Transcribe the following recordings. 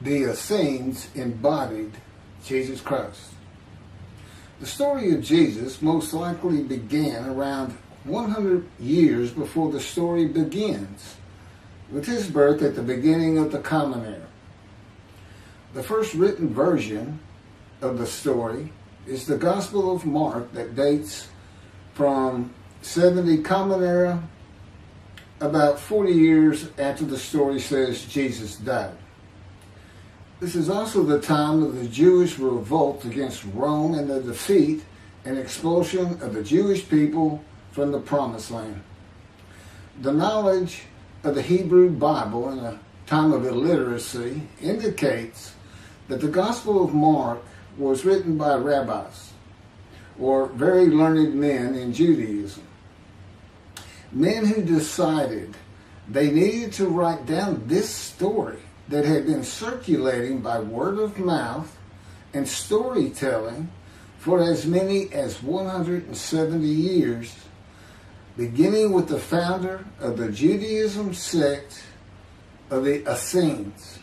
the Essenes embodied Jesus Christ. The story of Jesus most likely began around 100 years before the story begins, with his birth at the beginning of the Common Era. The first written version of the story is the Gospel of Mark that dates from 70 Common Era, about 40 years after the story says Jesus died. This is also the time of the Jewish revolt against Rome and the defeat and expulsion of the Jewish people from the Promised Land. The knowledge of the Hebrew Bible in a time of illiteracy indicates that the Gospel of Mark was written by rabbis, or very learned men in Judaism. Men who decided they needed to write down this story that had been circulating by word of mouth and storytelling for as many as 170 years, beginning with the founder of the Judaism sect of the Essenes,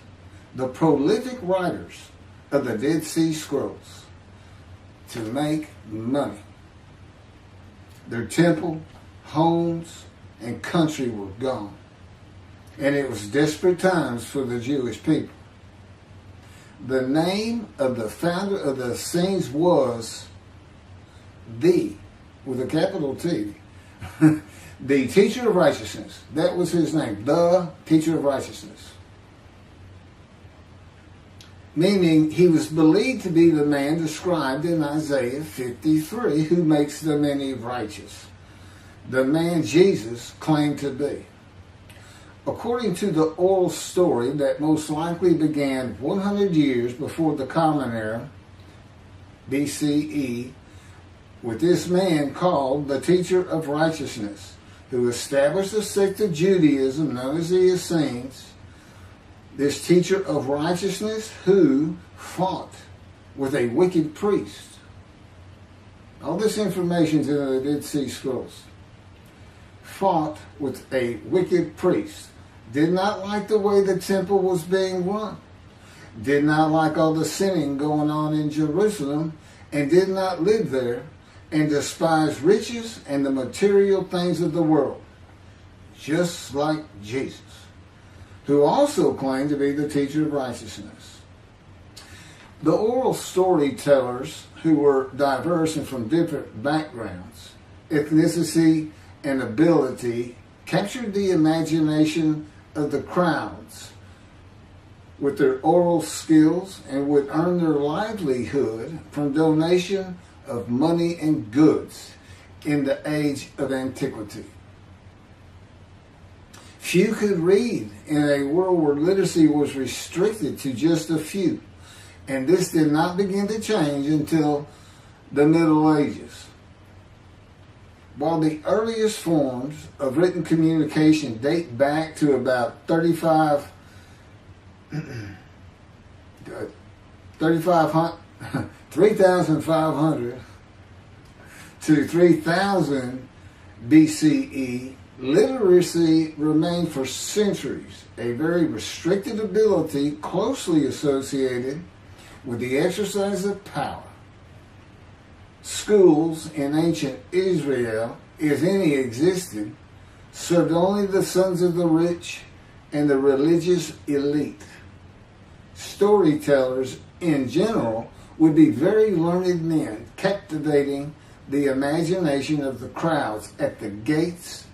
the prolific writers of the Dead Sea Scrolls, to make money. Their temple, homes, and country were gone. And it was desperate times for the Jewish people. The name of the founder of the Essenes was with a capital T, the teacher of righteousness. That was his name, the teacher of righteousness. Meaning he was believed to be the man described in Isaiah 53 who makes the many righteous. The man Jesus claimed to be. According to the oral story that most likely began 100 years before the Common Era, BCE, with this man called the teacher of righteousness, who established a sect of Judaism known as the Essenes, this teacher of righteousness who fought with a wicked priest. All this information is in the Dead Sea Scrolls. Fought with a wicked priest. Did not like the way the temple was being run. Did not like all the sinning going on in Jerusalem, and did not live there, and despised riches and the material things of the world, just like Jesus, who also claimed to be the teacher of righteousness. The oral storytellers, who were diverse and from different backgrounds, ethnicity, and ability, captured the imagination of the crowds with their oral skills and would earn their livelihood from donation of money and goods in the age of antiquity. Few could read in a world where literacy was restricted to just a few, and this did not begin to change until the Middle Ages. While the earliest forms of written communication date back to about 3,500 to 3000 BCE, literacy remained for centuries a very restricted ability closely associated with the exercise of power. Schools in ancient Israel, if any existed, served only the sons of the rich and the religious elite. Storytellers, in general, would be very learned men, captivating the imagination of the crowds at the gates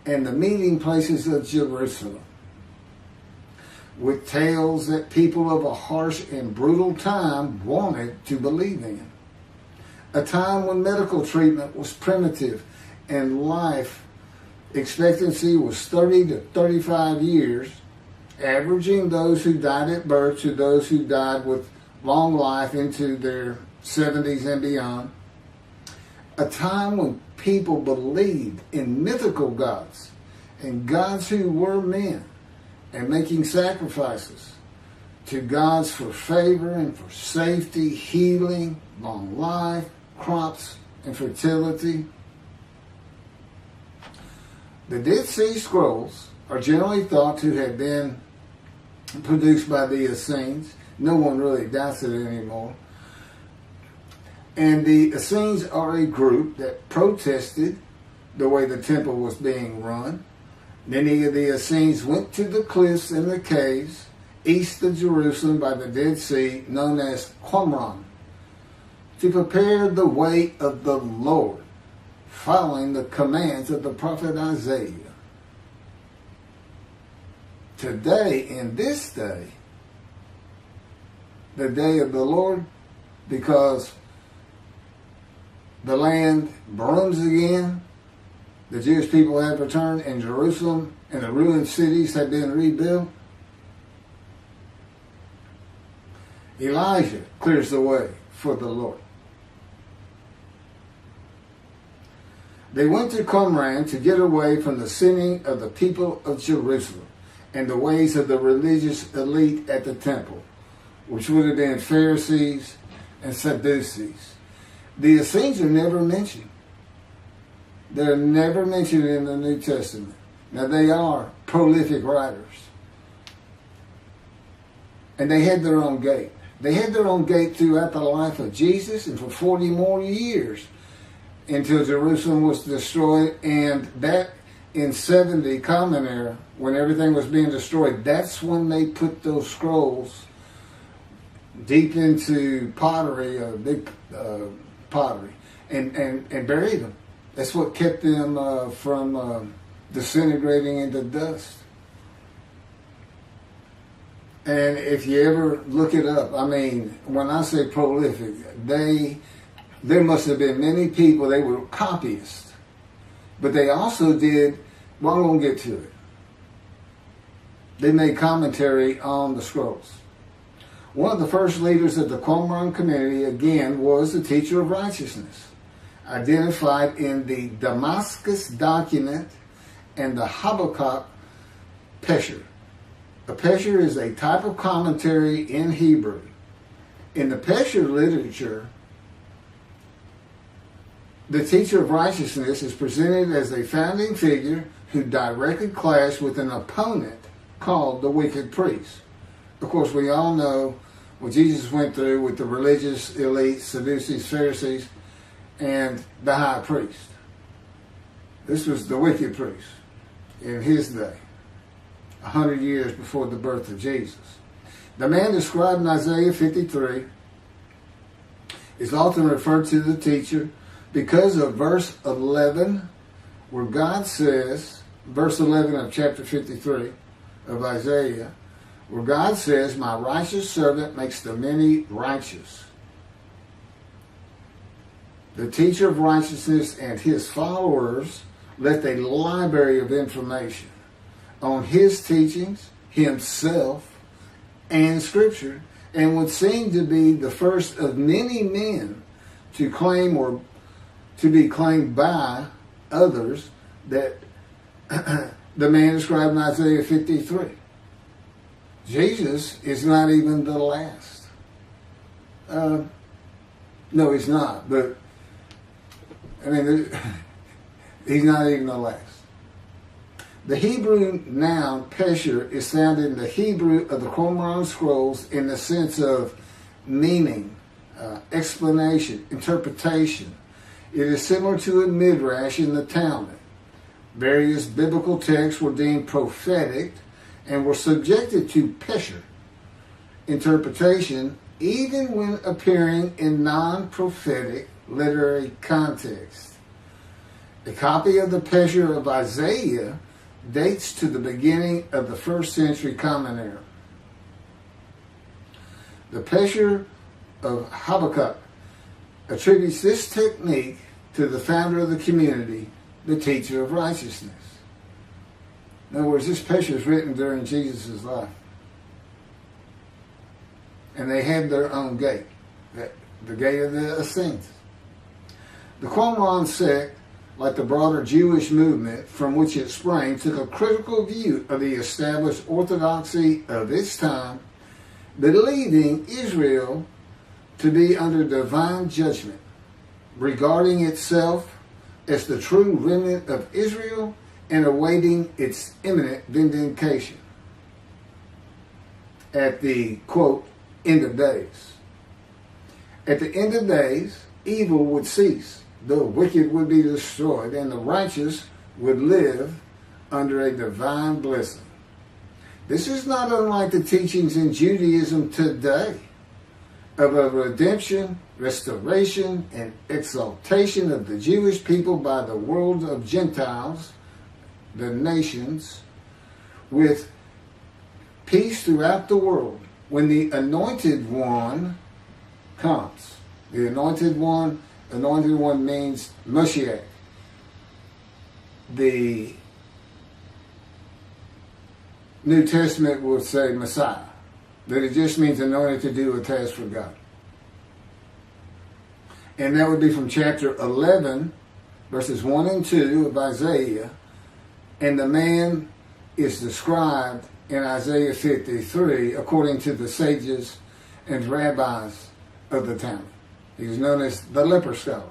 and the meeting places of Jerusalem, with tales that people of a harsh and brutal time wanted to believe in. A time when medical treatment was primitive and life expectancy was 30 to 35 years, averaging those who died at birth to those who died with long life into their 70s and beyond. A time when people believed in mythical gods and gods who were men and making sacrifices to gods for favor and for safety, healing, long life, crops, and fertility. The Dead Sea Scrolls are generally thought to have been produced by the Essenes. No one really doubts it anymore. And the Essenes are a group that protested the way the temple was being run. Many of the Essenes went to the cliffs and the caves east of Jerusalem by the Dead Sea, known as Qumran, to prepare the way of the Lord, following the commands of the prophet Isaiah. Today, in this day, the day of the Lord, because the land brooms again, the Jewish people have returned, and Jerusalem and the ruined cities have been rebuilt, Elijah clears the way for the Lord. They went to Qumran to get away from the sinning of the people of Jerusalem and the ways of the religious elite at the temple, which would have been Pharisees and Sadducees. The Essenes are never mentioned. They're never mentioned in the New Testament. Now, they are prolific writers. And they had their own gate. They had their own gate throughout the life of Jesus and for 40 more years until Jerusalem was destroyed. And that in 70 Common Era, when everything was being destroyed, that's when they put those scrolls deep into pottery, big pottery, and buried them. That's what kept them from disintegrating into dust. And if you ever look it up, I mean, when I say prolific, there must have been many people, they were copyists. But they also did, well, I'm going to get to it. They made commentary on the scrolls. One of the first leaders of the Qumran community, again, was the teacher of righteousness, identified in the Damascus document and the Habakkuk Pesher. A Pesher is a type of commentary in Hebrew. In the Pesher literature, the teacher of righteousness is presented as a founding figure who directly clashed with an opponent called the wicked priest. Of course, we all know what Jesus went through with the religious elite, Sadducees, Pharisees, and the high priest. This was the wicked priest in his day, 100 years before the birth of Jesus. The man described in Isaiah 53 is often referred to the teacher because of verse 11, where God says, verse 11 of chapter 53 of Isaiah, where God says, "My righteous servant makes the many righteous." The teacher of righteousness and his followers left a library of information on his teachings, himself, and Scripture, and would seem to be the first of many men to claim or to be claimed by others that the man described in Isaiah 53. Jesus is not even the last. No, he's not. But, I mean, he's not even the last. The Hebrew noun pesher is found in the Hebrew of the Qumran scrolls in the sense of meaning, explanation, interpretation. It is similar to a midrash in the Talmud. Various biblical texts were deemed prophetic and were subjected to pesher interpretation even when appearing in non-prophetic literary context. A copy of the pesher of Isaiah dates to the beginning of the 1st century Common Era. The pesher of Habakkuk attributes this technique to the founder of the community, the teacher of righteousness. In other words, this pesher is written during Jesus' life. And they had their own gate, the gate of the Essenes. The Qumran sect, like the broader Jewish movement from which it sprang, took a critical view of the established orthodoxy of its time, believing Israel to be under divine judgment, regarding itself as the true remnant of Israel and awaiting its imminent vindication. at the, quote, end of days. At the end of days, evil would cease, the wicked would be destroyed, and the righteous would live under a divine blessing. This is not unlike the teachings in Judaism today of a redemption, restoration, and exaltation of the Jewish people by the world of Gentiles, the nations, with peace throughout the world. When the anointed one comes, the anointed one means Mashiach. The New Testament will say Messiah, that it just means anointed to do a task for God. And that would be from chapter 11, verses 1 and 2 of Isaiah. And the man is described in Isaiah 53 according to the sages and rabbis of the time. He was known as the leper scholar.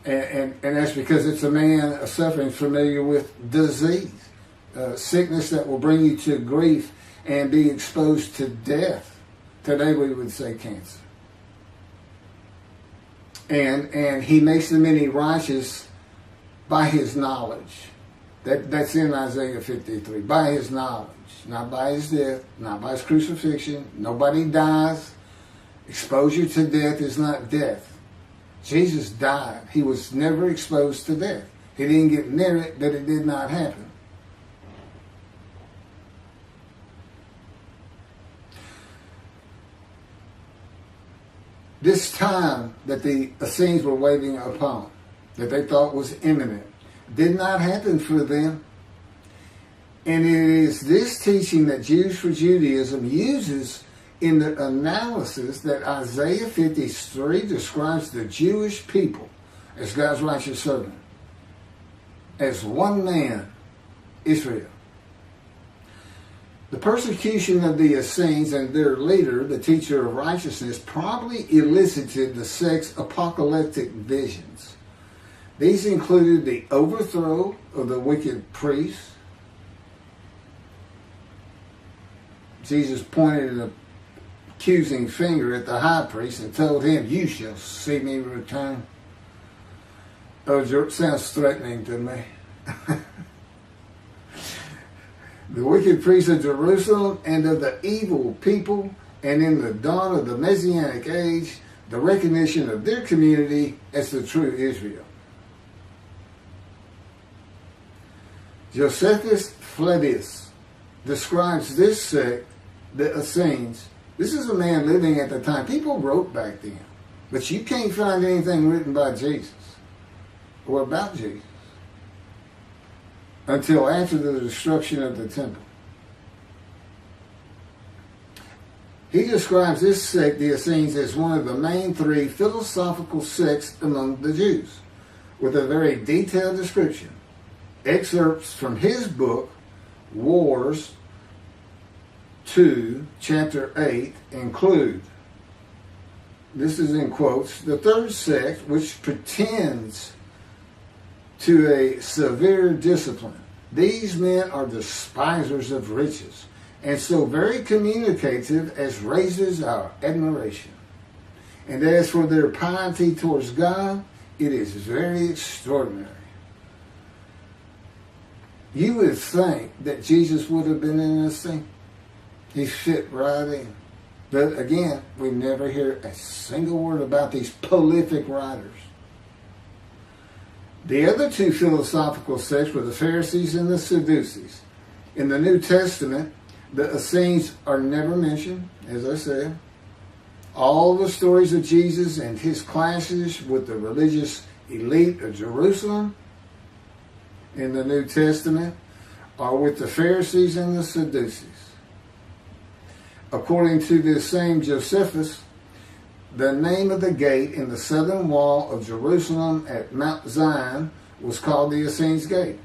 And that's because it's a man suffering familiar with disease, sickness that will bring you to grief and be exposed to death. Today we would say cancer. And he makes the many righteous by his knowledge. That's in Isaiah 53. By his knowledge. Not by his death. Not by his crucifixion. Nobody dies. Exposure to death is not death. Jesus died. He was never exposed to death. He didn't get near it, but it did not happen. This time that the Essenes were waiting upon, that they thought was imminent, did not happen for them. And it is this teaching that Jews for Judaism uses in the analysis that Isaiah 53 describes the Jewish people as God's righteous servant, as one man, Israel. The persecution of the Essenes and their leader, the teacher of righteousness, probably elicited the sect's apocalyptic visions. These included the overthrow of the wicked priests. Jesus pointed an accusing finger at the high priest and told him, "You shall see me return." Oh, it sounds threatening to me. The wicked priests of Jerusalem and of the evil people, and in the dawn of the Messianic age, the recognition of their community as the true Israel. Josephus Flavius describes this sect, the Essenes. This is a man living at the time. People wrote back then, but you can't find anything written by Jesus or about Jesus until after the destruction of the temple. He describes this sect, the Essenes, as one of the main three philosophical sects among the Jews, with a very detailed description. Excerpts from his book, Wars 2, chapter 8, include, this is in quotes, the third sect, which pretends to a severe discipline. These men are despisers of riches, and so very communicative as raises our admiration. And as for their piety towards God, it is very extraordinary. You would think that Jesus would have been in this thing. He fit right in. But again, we never hear a single word about these prolific writers. The other two philosophical sects were the Pharisees and the Sadducees. In the New Testament, the Essenes are never mentioned, as I said. All the stories of Jesus and his clashes with the religious elite of Jerusalem in the New Testament are with the Pharisees and the Sadducees. According to this same Josephus, the name of the gate in the southern wall of Jerusalem at Mount Zion was called the Essenes Gate.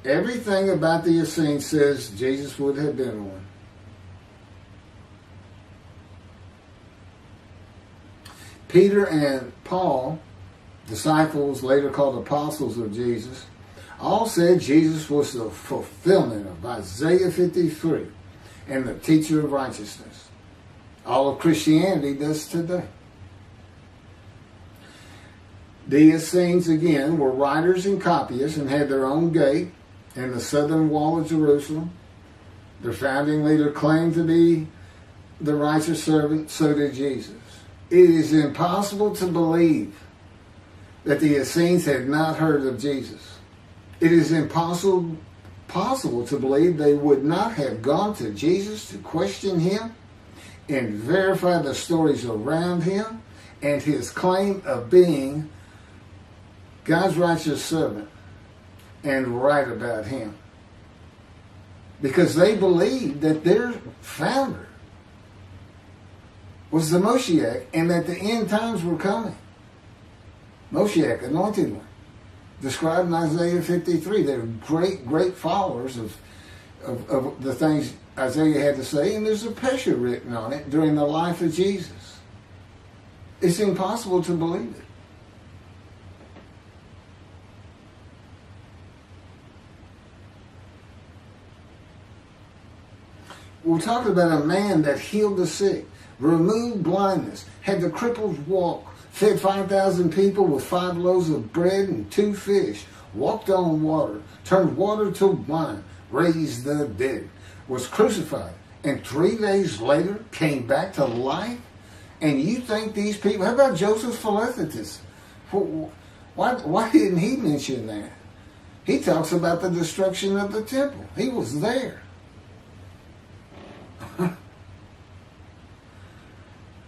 Everything about the Essenes says Jesus would have been one. Peter and Paul, disciples later called apostles of Jesus, all said Jesus was the fulfillment of Isaiah 53 and the teacher of righteousness. All of Christianity does today. The Essenes, again, were writers and copyists and had their own gate in the southern wall of Jerusalem. Their founding leader claimed to be the righteous servant, so did Jesus. It is impossible to believe that the Essenes had not heard of Jesus. It is impossible to believe they would not have gone to Jesus to question him and verify the stories around him and his claim of being God's righteous servant and right about him. Because they believed that their founder was the Moshiach and that the end times were coming. Moshiach, anointed one, described in Isaiah 53. They're great followers of the things Isaiah had to say, and there's a pesher written on it during the life of Jesus. It's impossible to believe it. We're talking about a man that healed the sick, removed blindness, had the cripples walk, fed 5,000 people with 5 loaves of bread and 2 fish, walked on water, turned water to wine, raised the dead, was crucified, and 3 days later came back to life? And you think these people, how about Joseph Philaetus? Why didn't he mention that? He talks about the destruction of the temple. He was there.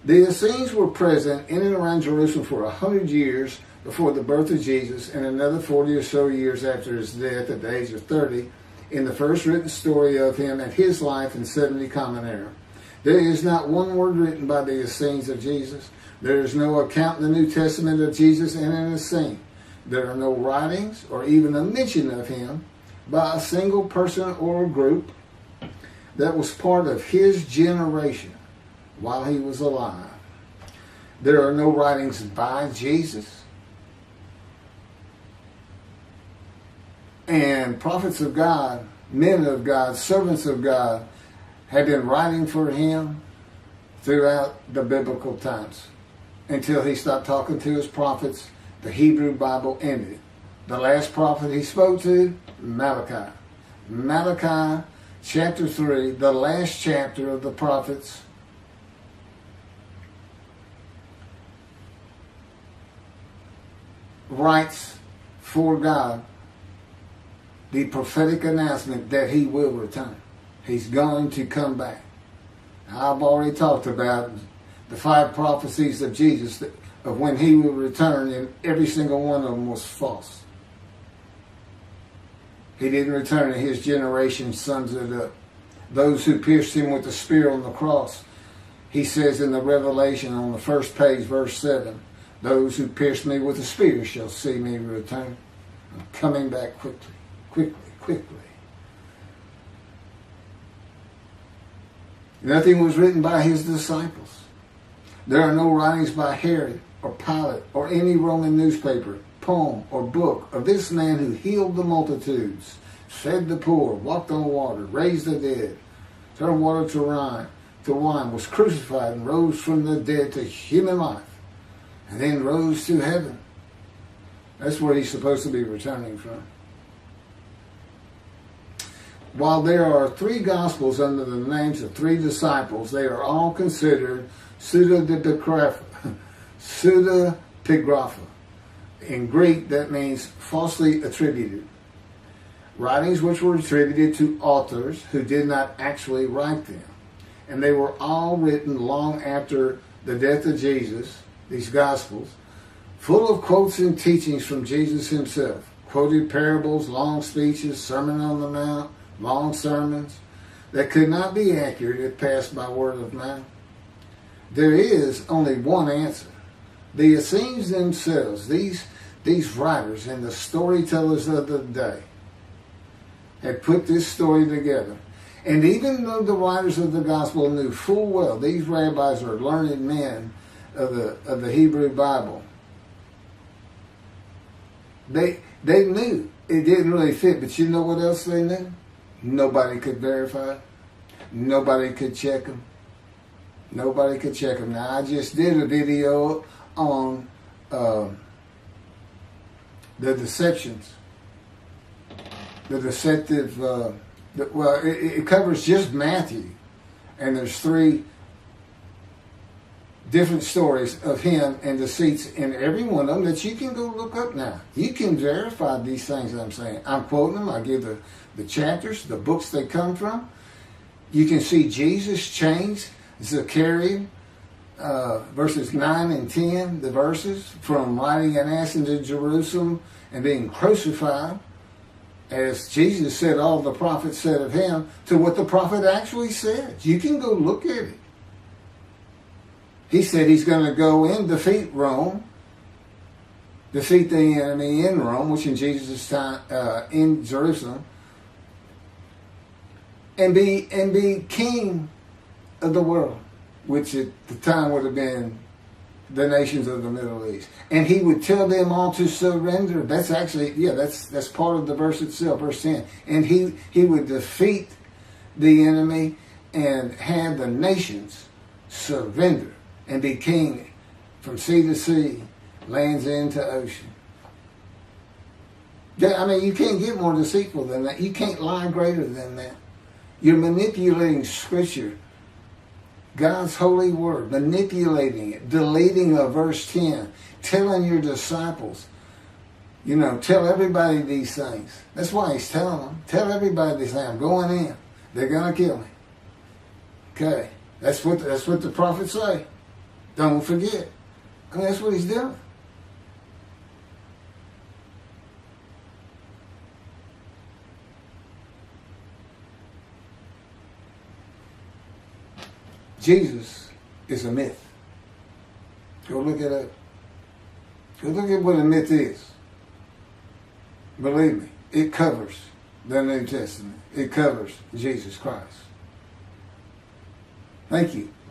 The Essenes were present in and around Jerusalem for 100 years before the birth of Jesus and another 40 or so years after his death at the age of 30 in the first written story of him and his life in 70 Common Era. There is not one word written by the Essenes of Jesus. There is no account in the New Testament of Jesus and an Essene. There are no writings or even a mention of him by a single person or group that was part of his generation while he was alive. There are no writings by Jesus. And prophets of God, men of God, servants of God have been writing for him throughout the biblical times until he stopped talking to his prophets. The Hebrew Bible ended. The last prophet he spoke to, Malachi. Malachi chapter 3, the last chapter of the prophets, writes for God the prophetic announcement that he will return. He's going to come back. Now, I've already talked about the 5 prophecies of Jesus of when he will return, and every single one of them was false. He didn't return, and his generation sums it up. Those who pierced him with the spear on the cross, he says in the Revelation on the first page, verse 7, those who pierced me with the spear shall see me return. I'm coming back quickly. Nothing was written by his disciples. There are no writings by Herod or Pilate or any Roman newspaper, poem, or book of this man who healed the multitudes, fed the poor, walked on water, raised the dead, turned water to wine, was crucified and rose from the dead to human life, and then rose to heaven. That's where he's supposed to be returning from. While there are 3 Gospels under the names of 3 disciples, they are all considered pseudepigrapha. In Greek, that means falsely attributed. Writings which were attributed to authors who did not actually write them. And they were all written long after the death of Jesus, these Gospels, full of quotes and teachings from Jesus himself. Quoted parables, long speeches, Sermon on the Mount, long sermons that could not be accurate if passed by word of mouth. There is only one answer. The Essenes themselves, these writers and the storytellers of the day, had put this story together. And even though the writers of the gospel knew full well these rabbis are learned men of the Hebrew Bible, they knew it didn't really fit. But you know what else they knew? Nobody could verify it. Nobody could check them. Nobody could check them. Now, I just did a video on the deceptions. The deceptive, it covers just Matthew. And there's 3 different stories of him and deceits in every one of them that you can go look up now. You can verify these things that I'm saying. I'm quoting them. I give the chapters, the books they come from. You can see Jesus changed Zechariah, verses 9 and 10, the verses, from riding an ass into Jerusalem and being crucified, as Jesus said all the prophets said of him, to what the prophet actually said. You can go look at it. He said he's going to go and defeat Rome, defeat the enemy in Rome, which in Jesus' time, in Jerusalem, and be king of the world, which at the time would have been the nations of the Middle East. And he would tell them all to surrender. That's actually, that's part of the verse itself, verse 10. And he would defeat the enemy and have the nations surrender and be king from sea to sea, lands into ocean. I mean, you can't get more deceitful than that. You can't lie greater than that. You're manipulating Scripture, God's holy word, manipulating it, deleting a verse 10, telling your disciples, tell everybody these things. That's why he's telling them. Tell everybody these things. I'm going in. They're going to kill me. Okay. That's what the prophets say. Don't forget. I mean, that's what he's doing. Jesus is a myth. Go look it up. Go look at what a myth is. Believe me, it covers the New Testament. It covers Jesus Christ. Thank you.